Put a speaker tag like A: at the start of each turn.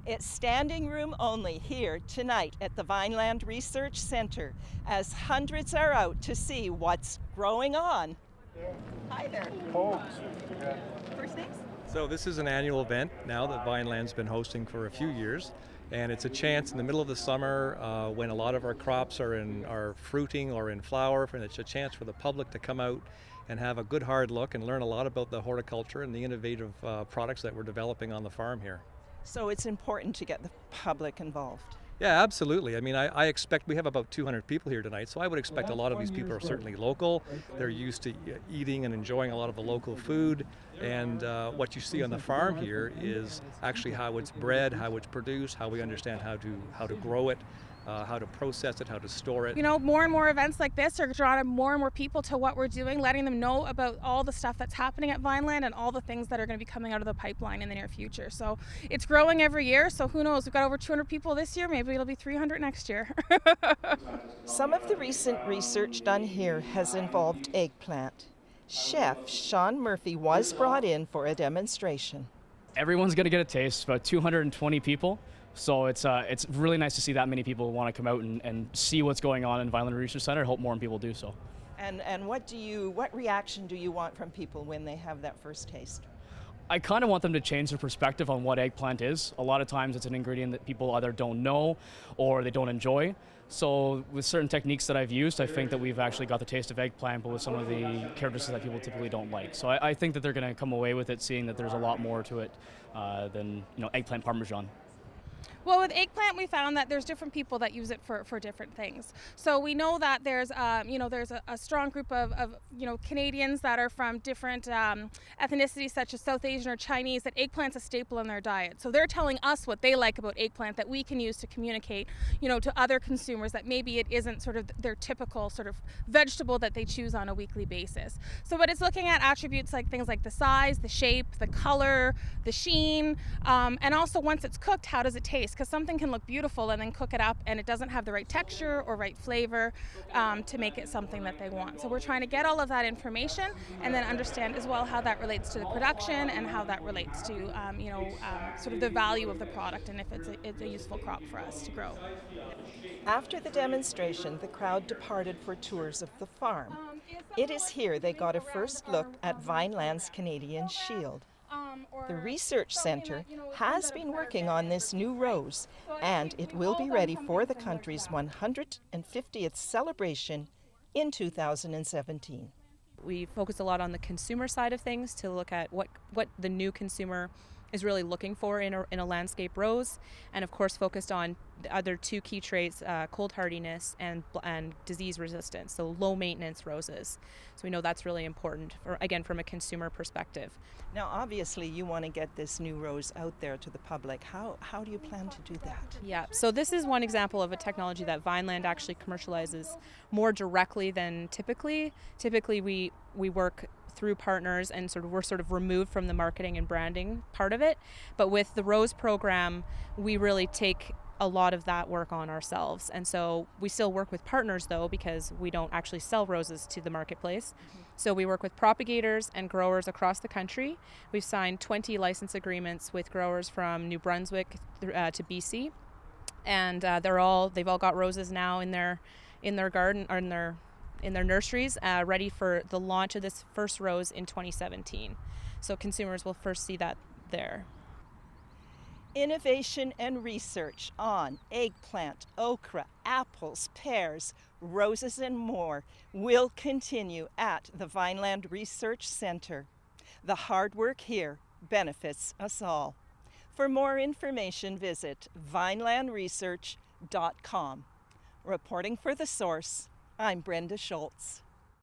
A: It's standing room only here tonight at the Vineland Research Centre as hundreds are out to see what's growing on. Hi there. First names?
B: So this is an annual event now that Vineland's been hosting for a few years, and it's a chance in the middle of the summer when a lot of our crops are fruiting or in flower, and it's a chance for the public to come out and have a good hard look and learn a lot about the horticulture and the innovative products that we're developing on the farm here.
A: So it's important to get the public involved.
B: Yeah, absolutely. I mean, I expect we have about 200 people here tonight, so I would expect a lot of these people are certainly local. They're used to eating and enjoying a lot of the local food, and what you see on the farm here is actually how it's bred, how it's produced, how we understand how to grow it, how to process it, how to store it.
C: You know, more and more events like this are drawing more and more people to what we're doing, letting them know about all the stuff that's happening at Vineland and all the things that are going to be coming out of the pipeline in the near future. So it's growing every year, so who knows, we've got over 200 people this year, maybe it'll be 300 next year.
A: Some of the recent research done here has involved eggplant. Chef Sean Murphy was brought in for a demonstration.
D: Everyone's going to get a taste, about 220 people. So it's really nice to see that many people want to come out and see what's going on in Vineland Research Centre. I hope more people do so.
A: And what reaction do you want from people when they have that first taste?
D: I kind of want them to change their perspective on what eggplant is. A lot of times it's an ingredient that people either don't know or they don't enjoy. So with certain techniques that I've used, I think that we've actually got the taste of eggplant, but with some of the characteristics that people typically don't like. So I think that they're going to come away with it seeing that there's a lot more to it than eggplant parmesan.
C: Well, with eggplant, we found that there's different people that use it for different things. So we know that there's a strong group of Canadians that are from different ethnicities, such as South Asian or Chinese, that eggplant's a staple in their diet. So they're telling us what they like about eggplant that we can use to communicate, to other consumers that maybe it isn't sort of their typical sort of vegetable that they choose on a weekly basis. So, but it's looking at attributes like things like the size, the shape, the color, the sheen, and also once it's cooked, how does it taste? Because something can look beautiful and then cook it up and it doesn't have the right texture or right flavor to make it something that they want. So we're trying to get all of that information and then understand as well how that relates to the production and how that relates to sort of the value of the product and if it's a useful crop for us to grow.
A: After the demonstration, the crowd departed for tours of the farm. It is here they got a first look at Vineland's Canadian Shield. The Research Centre has been working on this new rose, and it will be ready for the country's 150th celebration in 2017.
E: We focus a lot on the consumer side of things to look at what the new consumer is really looking for in a landscape rose, and of course focused on the other two key traits, cold hardiness and disease resistance, so low maintenance roses. So we know that's really important, again, from a consumer perspective.
A: Now obviously you want to get this new rose out there to the public. How do you plan to do that?
E: Yeah, so this is one example of a technology that Vineland actually commercializes more directly than typically. Typically we work through partners and we're sort of removed from the marketing and branding part of it. But with the Rose program, we really take a lot of that work on ourselves. And so we still work with partners though, because we don't actually sell roses to the marketplace. So we work with propagators and growers across the country. We've signed 20 license agreements with growers from New Brunswick to BC. And they've all got roses now in their garden or in their nurseries, ready for the launch of this first rose in 2017. So consumers will first see that there.
A: Innovation and research on eggplant, okra, apples, pears, roses, and more will continue at the Vineland Research Centre. The hard work here benefits us all. For more information, visit vinelandresearch.com. Reporting for The Source, I'm Brenda Schultz.